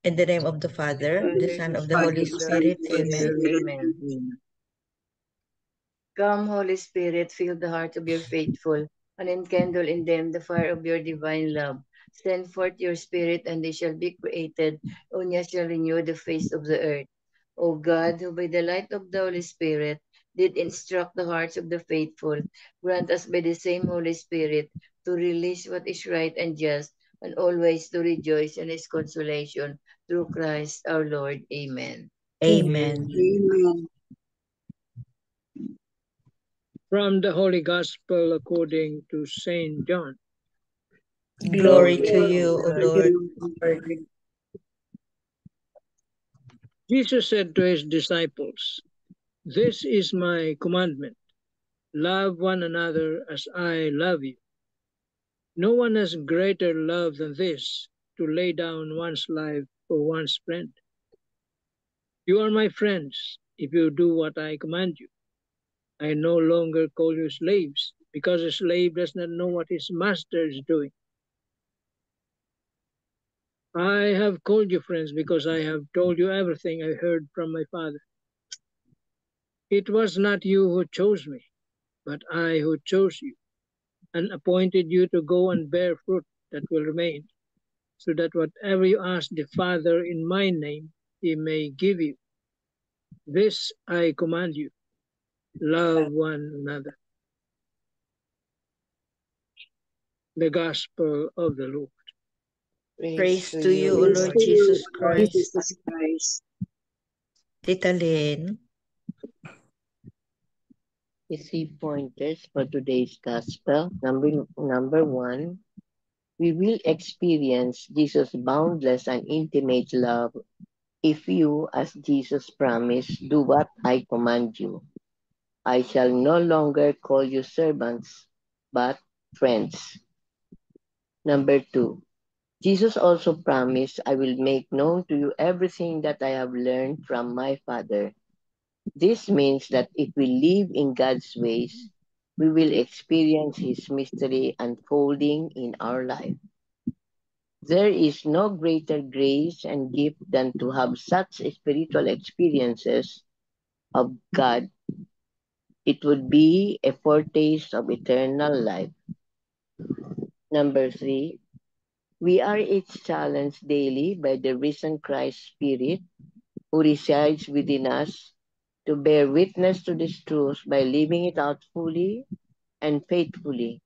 In the name of the Father, the Son, of the Holy Spirit. Amen. Amen. Come, Holy Spirit, fill the heart of your faithful, and enkindle in them the fire of your divine love. Send forth your Spirit, and they shall be created, and you shall renew the face of the earth. O God, who by the light of the Holy Spirit did instruct the hearts of the faithful, grant us by the same Holy Spirit to release what is right and just, and always to rejoice in his consolation through Christ our Lord. Amen. Amen. Amen. From the Holy Gospel according to Saint John. Glory to you, O Lord. Jesus said to his disciples, "This is my commandment, love one another as I love you. No one has greater love than this, to lay down one's life for one's friend. You are my friends if you do what I command you. I no longer call you slaves, because a slave does not know what his master is doing. I have called you friends because I have told you everything I heard from my Father. It was not you who chose me, but I who chose you, and appointed you to go and bear fruit that will remain, so that whatever you ask the Father in my name, he may give you. This I command you, love one another." The Gospel of the Lord. Praise to you, O Lord Jesus Christ. Jesus Christ. Tita Lynn. The 3 pointers for today's Gospel. Number 1, we will experience Jesus' boundless and intimate love if you, as Jesus promised, do what I command you. I shall no longer call you servants, but friends. Number 2, Jesus also promised, I will make known to you everything that I have learned from my Father. This means that if we live in God's ways, we will experience His mystery unfolding in our life. There is no greater grace and gift than to have such spiritual experiences of God. It would be a foretaste of eternal life. Number 3, we are each challenged daily by the risen Christ Spirit who resides within us to bear witness to this truth by living it out fully and faithfully,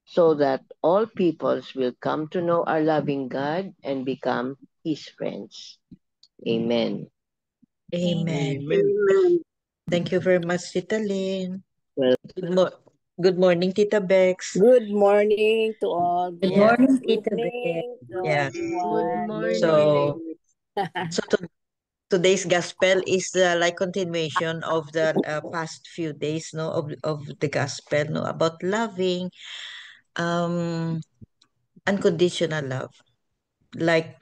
so that all peoples will come to know our loving God and become His friends. Amen. Amen. Amen. Thank you very much, Tita Lynn. Well, Good morning, Tita Bex. Good morning to all. Good morning, Good Tita Bex. evening to Yeah. everyone. So, today's gospel is like continuation of the past few days, no, of the gospel, no, about loving, um, unconditional love, like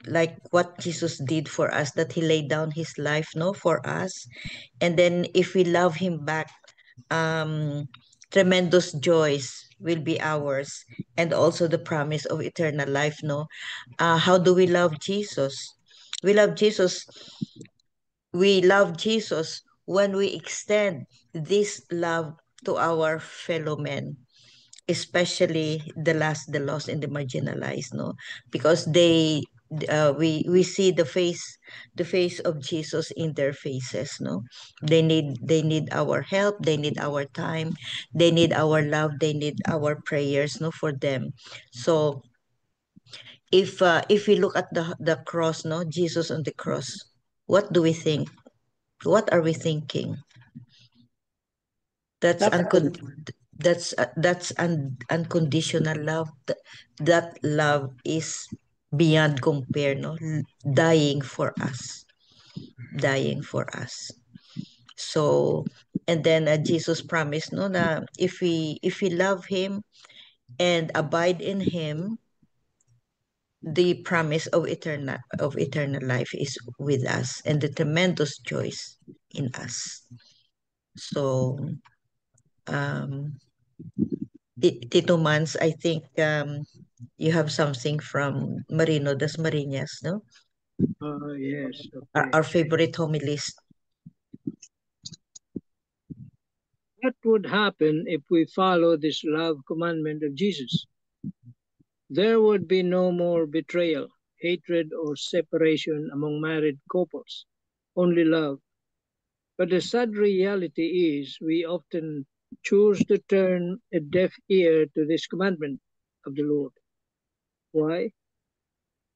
what Jesus did for us, that He laid down His life, no, for us, and then if we love Him back, um, tremendous joys will be ours, and also the promise of eternal life, no. How do we love Jesus? We love Jesus we love Jesus when we extend this love to our fellow men, especially the lost, and the marginalized, no, because we see the face of Jesus in their faces, no. They need our help, they need our time, they need our love, they need our prayers, no, for them. So if we look at the cross, no, Jesus on the cross, what do we think? What are we thinking? That's unconditional love. That love is beyond compare, no? Dying for us. Dying for us. So, and then Jesus promised, no, na if we love Him and abide in Him, the promise of eternal life is with us, and the tremendous joys in us. So, um, Tito Mans, I think you have something from Marino das Marinas, no? Yes, our okay. favorite homilies. What would happen if we follow this love commandment of Jesus? There would be no more betrayal, hatred, or separation among married couples, only love. But the sad reality is we often choose to turn a deaf ear to this commandment of the Lord. Why?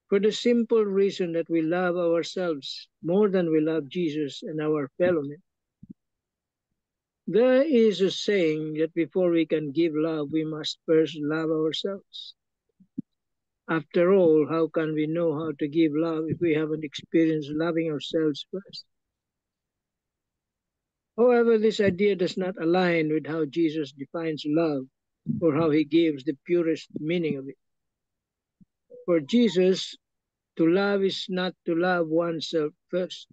For the simple reason that we love ourselves more than we love Jesus and our fellow men. There is a saying that before we can give love, we must first love ourselves. After all, how can we know how to give love if we haven't experienced loving ourselves first? However, this idea does not align with how Jesus defines love or how he gives the purest meaning of it. For Jesus, to love is not to love oneself first.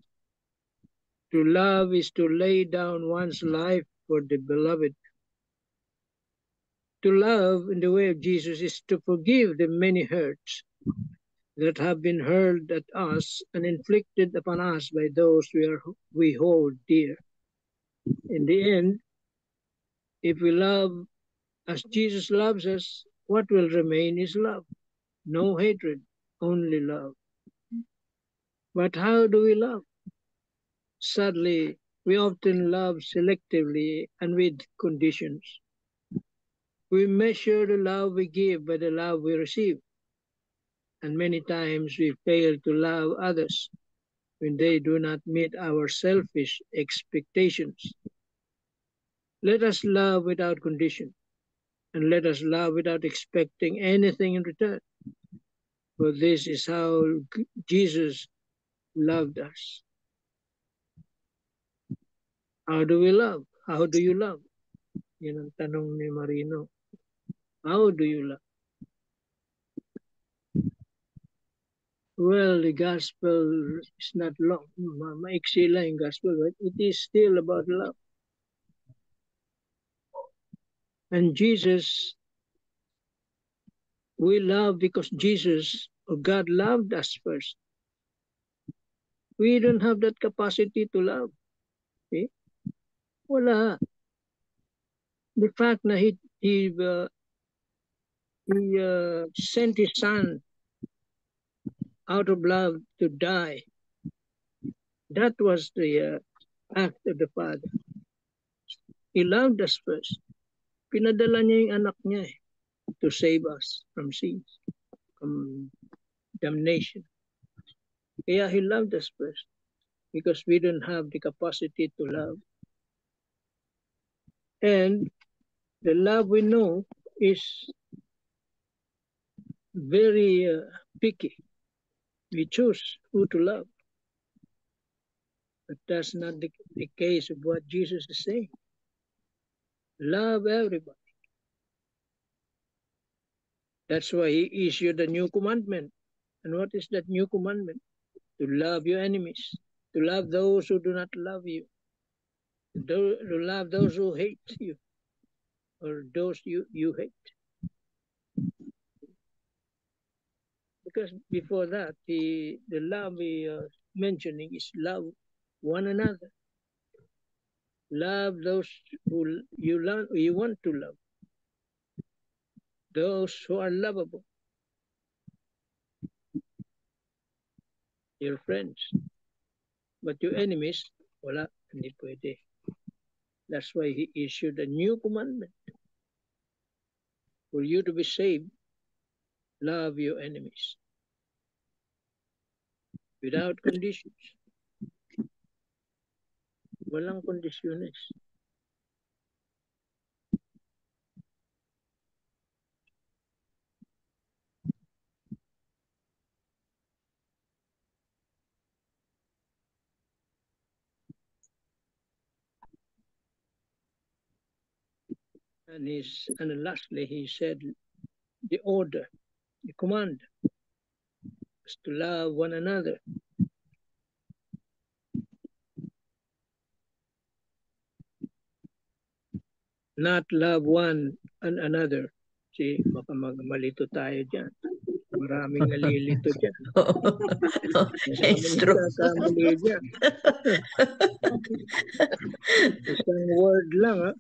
To love is to lay down one's life for the beloved. To love in the way of Jesus is to forgive the many hurts that have been hurled at us and inflicted upon us by those we hold dear. In the end, if we love as Jesus loves us, what will remain is love. No hatred, only love. But how do we love? Sadly, we often love selectively and with conditions. We measure the love we give by the love we receive. And many times we fail to love others when they do not meet our selfish expectations. Let us love without condition, and let us love without expecting anything in return. For this is how Jesus loved us. How do we love? How do you love? Yan ang tanong ni Marino. How do you love? Well, the gospel is not long. Maiksi lang yung gospel, but it is still about love. And Jesus, we love because Jesus or God loved us first. We don't have that capacity to love. Okay? Wala. The fact na he sent his son out of love to die. That was the act of the Father. He loved us first. Pinadala niya yung anak niya to save us from sins, from damnation. Kaya he loved us first because we don't have the capacity to love. And the love we know is very picky. We choose who to love. But that's not the case of what Jesus is saying. Love everybody. That's why he issued a new commandment. And what is that new commandment? To love your enemies, to love those who do not love you, to love those who hate you, or those you hate. Because before that, the love we are mentioning is love one another. Love those who you want to love. Those who are lovable. Your friends. But your enemies, wala, hindi pwede. That's why he issued a new commandment. For you to be saved, love your enemies. Without conditions. Walang kondisyones. And lastly, he said the order, the command is to love one another. Not love one and another. See, baka malito tayo dyan. Maraming nalilito dyan. Maraming It's true. nagkakamali dyan. Isang word lang, ha?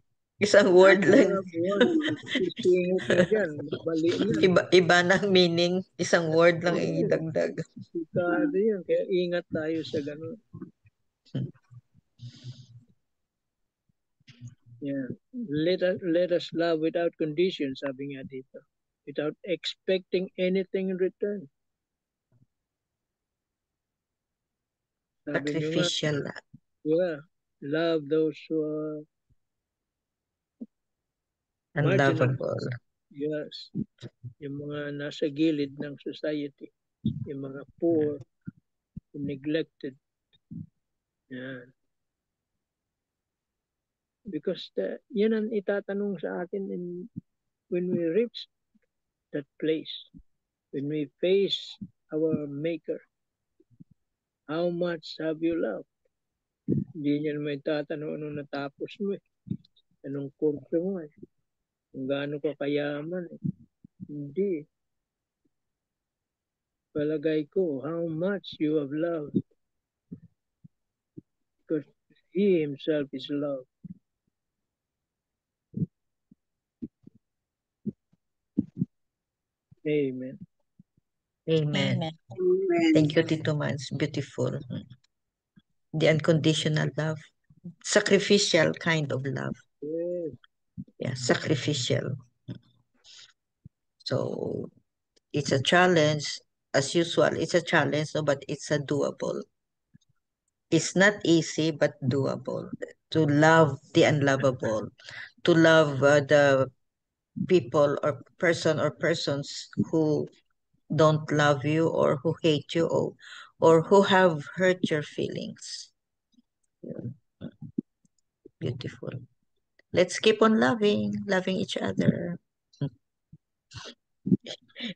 Isang word lang. Love one. Sisingit na dyan. Mali na. Iba ng meaning. Isang word lang Oo. idagdag. Sikado yan. Kaya ingat tayo sa ganun. Yeah. Let us love without conditions, sabi nga dito. Without expecting anything in return. Sabi nyo nga, Sacrificial. yeah, love those who are marginalized. Unlovable. Yes. Yung mga nasa gilid ng society. Yung mga poor, yung neglected. Yan. Because yan ang itatanong sa atin when we reach that place. When we face our Maker. How much have you loved? Hindi niya naman itatanong anong natapos mo eh. Anong kurso mo eh. Kung gaano ka kayaman eh. Hindi. Palagay ko, how much you have loved. Because He Himself is love. Amen. Amen. Amen. Amen. Thank you, Tito Mans. Beautiful. The unconditional love. Sacrificial kind of love. Yes. Yeah, sacrificial. So it's a challenge. As usual, it's a challenge, no, but it's a doable. It's not easy, but doable. To love the unlovable. To love the people or persons who don't love you or who hate you or who have hurt your feelings. Beautiful. Let's keep on loving each other.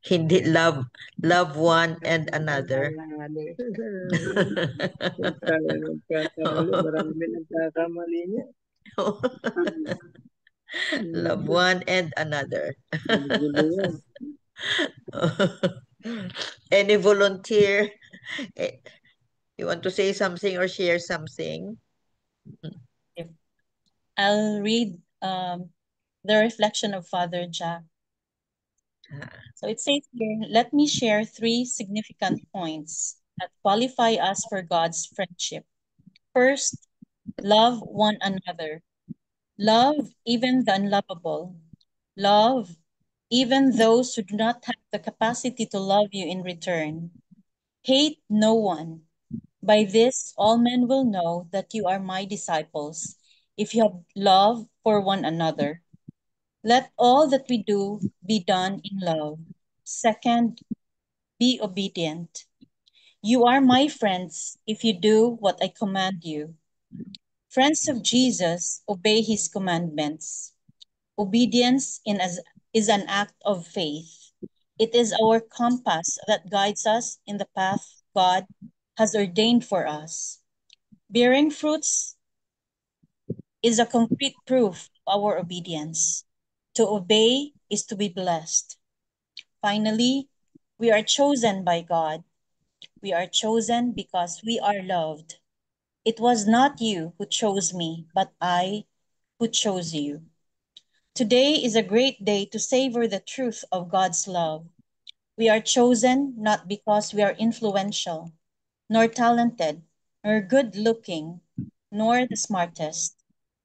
Hindi love one and another. Nagkakamali. Marami nagkakamali niya. Love one and another. Gulo yan. Any volunteer? You want to say something or share something? I'll read the reflection of Father Jack. So it says here, let me share 3 significant points that qualify us for God's friendship. First, love one another. Love even the unlovable. Love even those who do not have the capacity to love you in return. Hate no one. By this, all men will know that you are my disciples, if you have love for one another. Let all that we do be done in love. Second, be obedient. You are my friends if you do what I command you. Friends of Jesus obey his commandments. Obedience is an act of faith. It is our compass that guides us in the path God has ordained for us. Bearing fruits is a concrete proof of our obedience. To obey is to be blessed. Finally, we are chosen by God. We are chosen because we are loved. It was not you who chose me, but I who chose you. Today is a great day to savor the truth of God's love. We are chosen not because we are influential, nor talented, nor good looking, nor the smartest.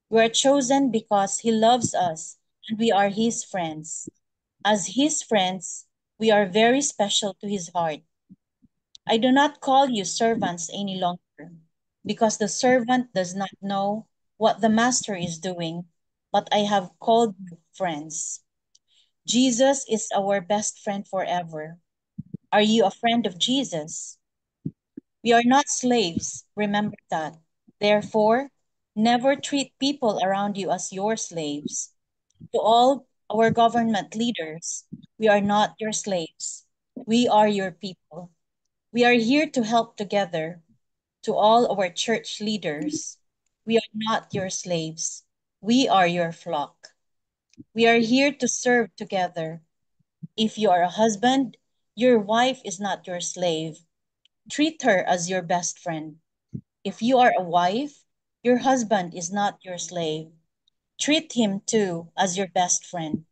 We are chosen because He loves us and we are His friends. As His friends, we are very special to His heart. I do not call you servants any longer, because the servant does not know what the master is doing, but I have called you friends. Jesus is our best friend forever. Are you a friend of Jesus? We are not slaves, remember that. Therefore, never treat people around you as your slaves. To all our government leaders, we are not your slaves. We are your people. We are here to help together. To all our church leaders, we are not your slaves. We are your flock. We are here to serve together. If you are a husband, Your wife is not your slave. Treat her as your best friend. If you are a wife, your husband is not your slave. Treat him too as your best friend.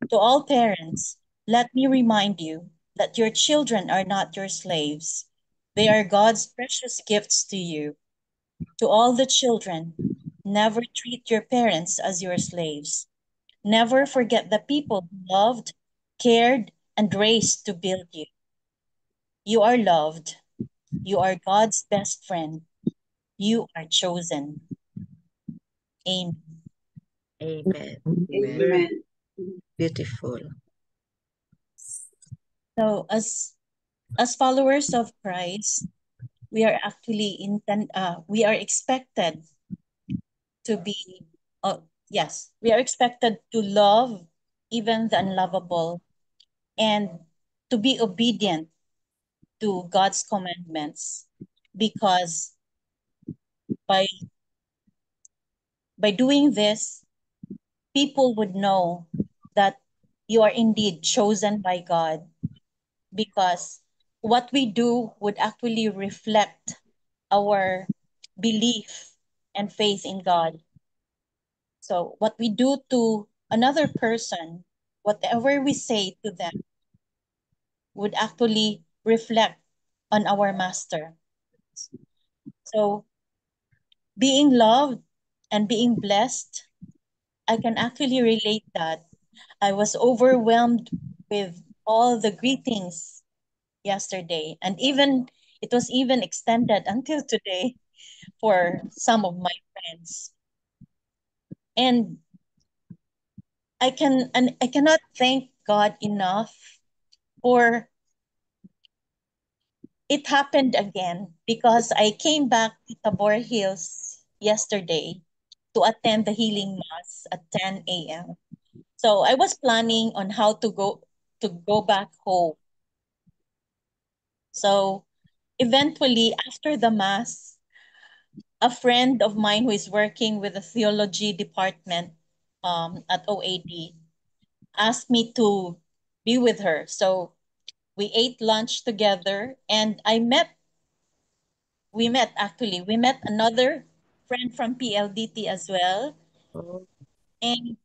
To all parents, let me remind you that your children are not your slaves. They are God's precious gifts to you. To all the children, never treat your parents as your slaves. Never forget the people who loved, cared, and raised to build you. You are loved. You are God's best friend. You are chosen. Amen. Amen. Amen. Beautiful. So as followers of Christ, we are actually we are expected to be yes, we are expected to love even the unlovable and to be obedient to God's commandments, because by doing this, people would know that you are indeed chosen by God, because what we do would actually reflect our belief and faith in God. So what we do to another person, whatever we say to them, would actually reflect on our master. So being loved and being blessed, I can actually relate that. I was overwhelmed with all the greetings yesterday, and even it was even extended until today for some of my friends. And I cannot thank God enough for it happened again, because I came back to Tabor Hills yesterday to attend the healing mass at 10 a.m. So I was planning on how to go back home. So eventually, after the mass, a friend of mine who is working with the theology department at OAD asked me to be with her. So we ate lunch together, and we met another friend from PLDT as well, Oh, and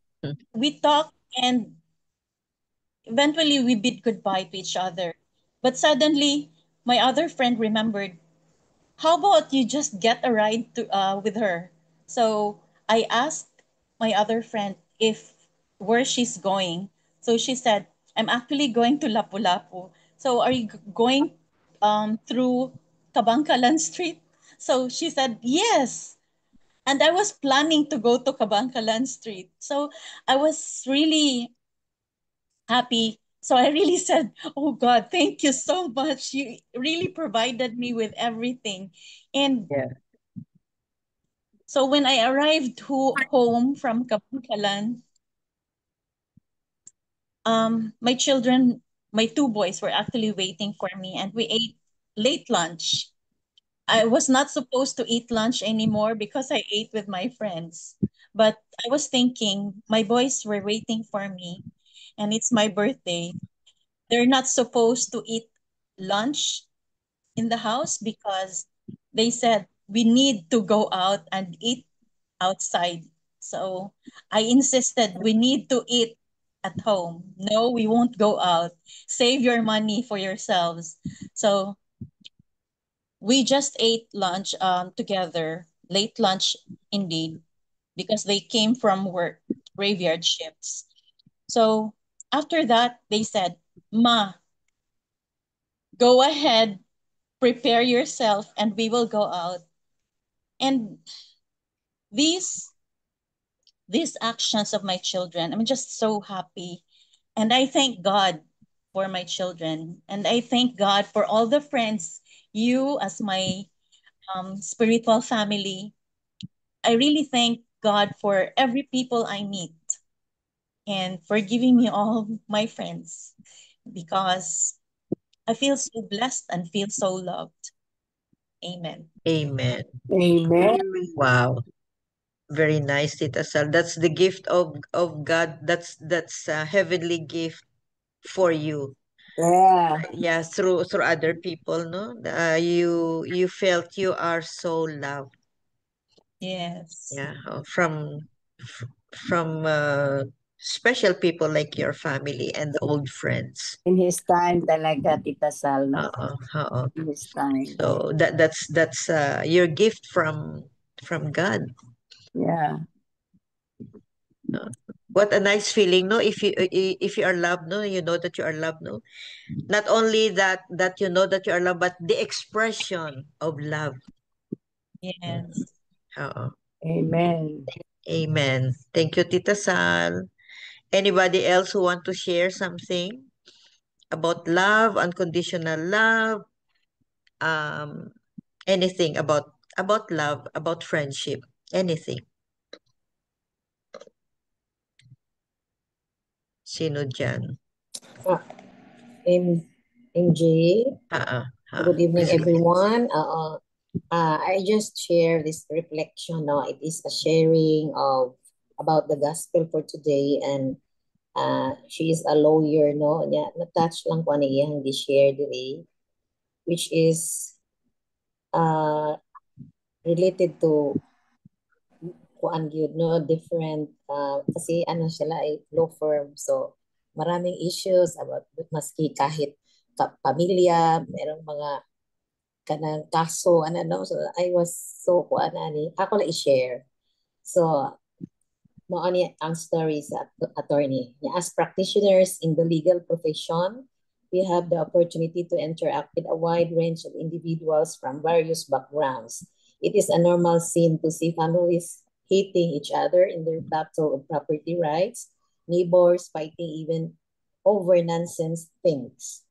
we talked, and eventually we bid goodbye to each other. But suddenly my other friend remembered, how about you just get a ride to with her? So I asked my other friend if where she's going. So she said, I'm actually going to Lapu-Lapu. So are you going through Kabangkalan Street? So she said, yes. And I was planning to go to Kabangkalan Street. So I was really happy. So I really said, oh God, thank you so much. You really provided me with everything. And Yeah. so when I arrived home from Kabangkalan, my children, my two boys were actually waiting for me, and we ate late lunch. I was not supposed to eat lunch anymore because I ate with my friends. But I was thinking, my boys were waiting for me, and it's my birthday. They're not supposed to eat lunch in the house because they said we need to go out and eat outside. So I insisted we need to eat at home. No, we won't go out. Save your money for yourselves. So we just ate lunch together, late lunch indeed, because they came from work, graveyard shifts. So after that, they said, Ma, go ahead, prepare yourself, and we will go out. And these these actions of my children, I'm just so happy. And I thank God for my children. And I thank God for all the friends, you as my spiritual family. I really thank God for every people I meet and for giving me all my friends, because I feel so blessed and feel so loved. Amen. amen. Amen. Amen. Wow. Very nice, Tita Sal. That's the gift of God. That's a heavenly gift for you. Yeah. Yeah, through other people, no? You felt you are so loved. Yes. Yeah, from special people like your family and old friends. In his time talaga, Tita Sal, no? Oo, oo. In his time. So that's your gift from God. Yeah. No? What a nice feeling, no? If you are loved, no, you know that you are loved, no. Not only that you know that you are loved, but the expression of love. Yes. Oo. Amen. Amen. Thank you, Tita Sal. Anybody else who want to share something about love, unconditional love, um, anything about love, about friendship, anything? Sino dyan? M MJ. Ah, Good evening, sige. everyone. I just share this reflection. No, it is a sharing of about the gospel for today, and she is a lawyer. No, yeah, na-touch lang ko ano iyang di-share today, which is uh related to kuan gyud no different kasi ano sila ay law firm, so maraming issues about maski kahit pamilya, merong mga kanang kaso ano no, so I was so kuan ani ako na i-share. So mo ani ang story sa attorney. As practitioners in the legal profession, we have the opportunity to interact with a wide range of individuals from various backgrounds. It is a normal scene to see families hating each other in their battle of property rights, neighbors fighting even over nonsense things,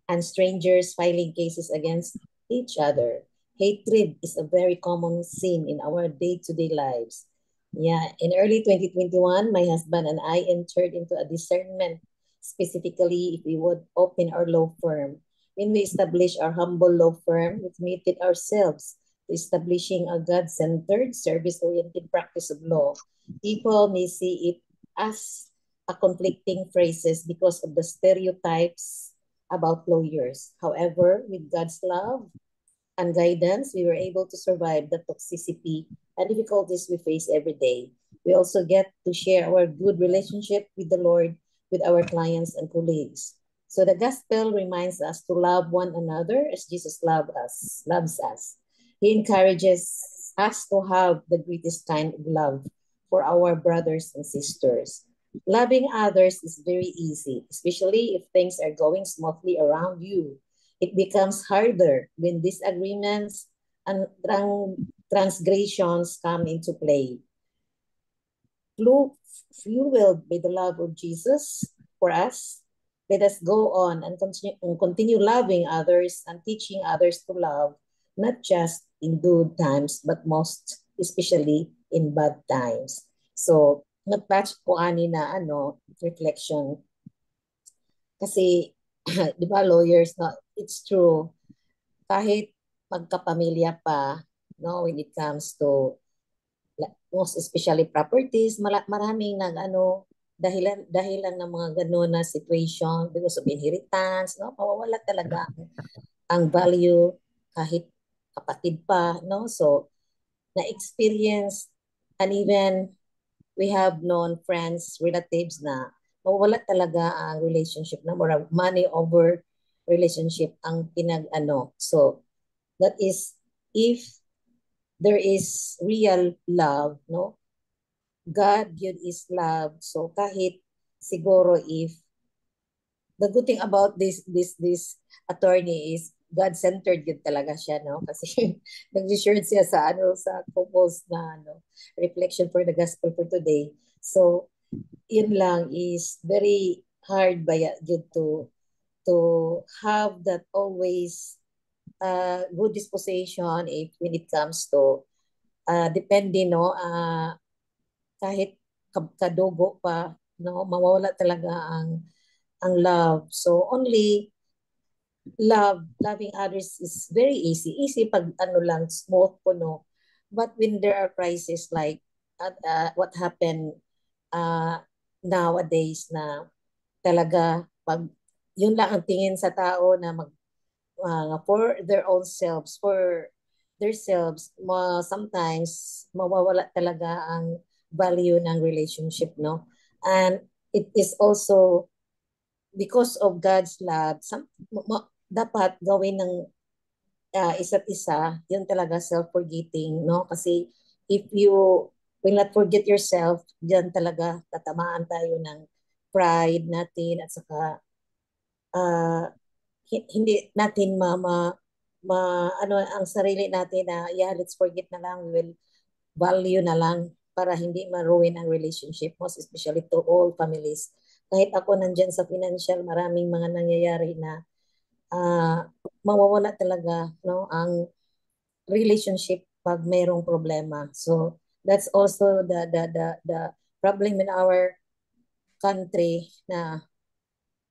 and strangers filing cases against each other. Hatred is a very common scene in our day-to-day lives. Yeah, in early 2021, my husband and I entered into a discernment, specifically if we would open our law firm. When we established our humble law firm, we committed ourselves to establishing a God-centered, service-oriented practice of law. People may see it as a conflicting phrases because of the stereotypes about lawyers. However, with God's love and guidance, we were able to survive the toxicity and difficulties we face every day. We also get to share our good relationship with the Lord, with our clients and colleagues. So the gospel reminds us to love one another as Jesus loves us. He encourages us to have the greatest kind of love for our brothers and sisters. Loving others is very easy, especially if things are going smoothly around you. It becomes harder when disagreements and transgressions come into play. Fueled by the love of Jesus for us, let us go on and continue loving others and teaching others to love, not just in good times, but most especially in bad times. So, nag-touch ko ani na reflection. Kasi, di ba lawyers, no, it's true, kahit magkapamilya pa, no, when it comes to most especially properties, maraming dahilan ng mga gano'n na situation because of inheritance, no, mawawala talaga ang value kahit kapatid pa, no, so na-experience, and even we have known friends, relatives na mawala talaga ang relationship na money over relationship ang So that is if there is real love, no? God yun is love. So kahit siguro if the good thing about this attorney is God-centered yun talaga siya, no? Kasi nag-share siya sa post na reflection for the gospel for today. So yun lang is very hard by yun to have that always good disposition if when it comes to depende no kahit kadugo pa no mawawala talaga ang love. So only loving others is very easy pag lang smooth po no, but when there are crises like what happened nowadays na talaga pag yun lang ang tingin sa tao na for their own selves, sometimes mawawala talaga ang value ng relationship, no? And it is also because of God's love, dapat gawin ng isa't isa, yun talaga self-forgetting, no? Kasi if you will not forget yourself, diyan talaga tatamaan tayo ng pride natin at saka uh, hindi natin ano ang sarili natin na let's forget na lang, we will value na lang para hindi ma-ruin ang relationship, most especially to all families. Kahit ako nandyan sa financial, maraming mga nangyayari na mawawala talaga, no, ang relationship pag mayroong problema. So that's also the problem in our country, na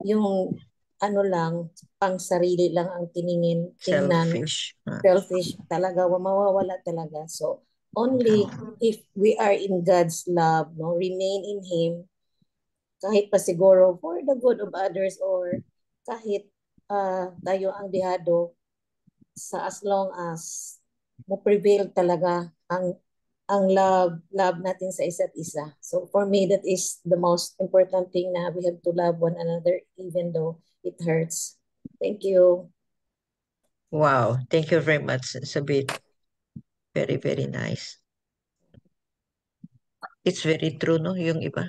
yung ano lang, pang sarili lang ang tingnan. Selfish talaga, mawawala talaga. So only if we are in God's love, no, remain in Him, kahit pa siguro for the good of others, or kahit tayo ang dihado, as long as mo-prevail talaga ang love natin sa isa't isa. So for me, that is the most important thing, na we have to love one another even though it hurts. Thank you. Wow, thank you very much, Sabit. Very, very nice. It's very true, no, yung iba.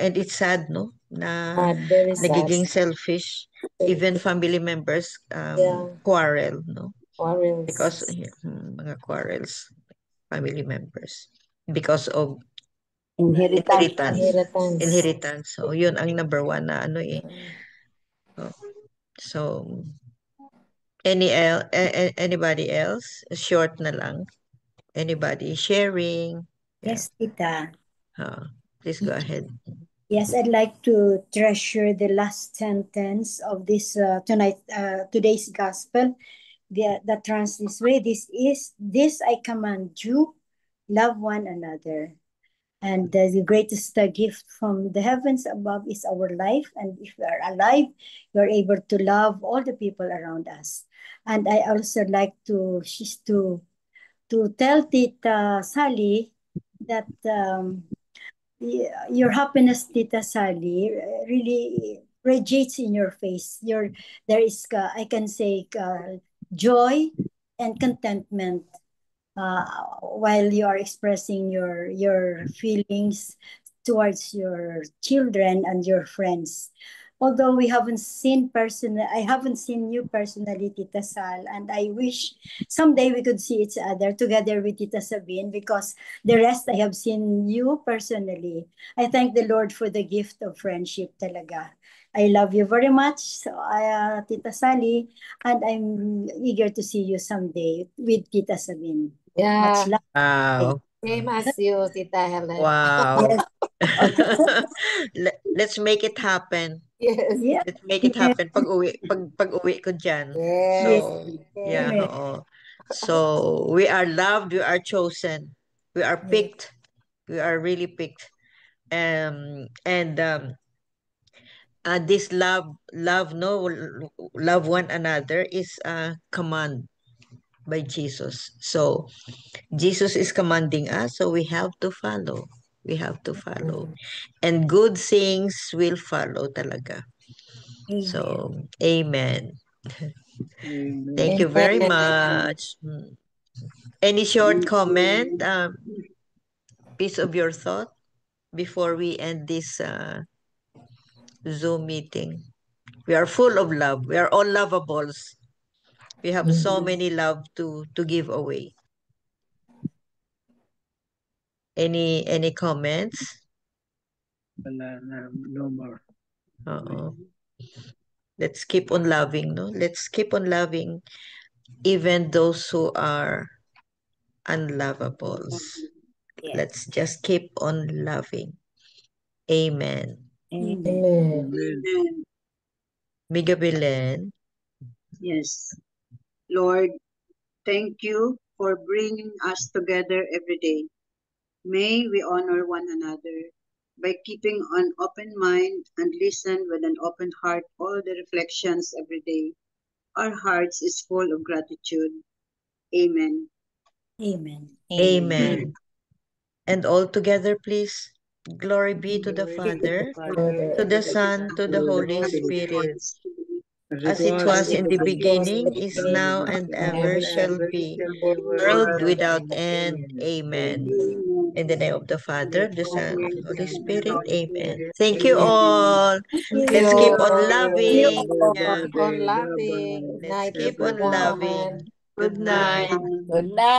And it's sad, no, na very sad. nagiging selfish. Even family members quarrel, no? Quarrels. Because mga quarrels, family members. Because of inheritance. So, yun ang number one na ano eh. So, anybody else? Short na lang. Anybody sharing? Yes, Tita. Please go ahead. Yes, I'd like to treasure the last sentence of this today's gospel. That runs this way: this I command you, love one another. And the greatest gift from the heavens above is our life. And if we are alive, we are able to love all the people around us. And I also like to tell Tita Sally that your happiness, Tita Sally, really radiates in your face. There is, I can say, joy and contentment while you are expressing your feelings towards your children and your friends. Although I haven't seen you personally, Tita Sal, and I wish someday we could see each other together with Tita Sabine, because the rest I have seen you personally. I thank the Lord for the gift of friendship talaga. I love you very much, Tita Sally, and I'm eager to see you someday with Tita Sabine. Yeah. Much love. Wow. Same as you, Tita Helen. Wow. Let's make it happen. Yes. Yeah. Let's make it happen pag uwi ko dyan. Yes. So, yeah, oo. So, we are loved, we are chosen. We are picked. We are really picked. This love one another is a command by Jesus. So, Jesus is commanding us, so we have to follow. We have to follow. And good things will follow talaga. Amen. So, amen. Amen. Thank you very much. Any short comment, piece of your thought before we end this Zoom meeting? We are full of love. We are all lovables. We have so many love to give away. Any comments? No more. Let's keep on loving, no? Let's keep on loving even those who are unlovables. Yes. Let's just keep on loving. Amen. Amen. Amen. Miga Belen. Yes. Lord, thank you for bringing us together every day. May we honor one another. by keeping an open mind and listen with an open heart all the reflections every day. Our hearts is full of gratitude. Amen. Amen. Amen. And all together, please. Glory be to the Father, to the Son, to the Holy Spirit, as it was in the beginning, is now, and ever shall be, world without end. Amen. In the name of the Father, of the Son, of the Holy Spirit. Amen. Thank you all. Let's keep on loving. Yeah. On laughing. Good Let's night, keep on everyone. loving. Good night. Good night.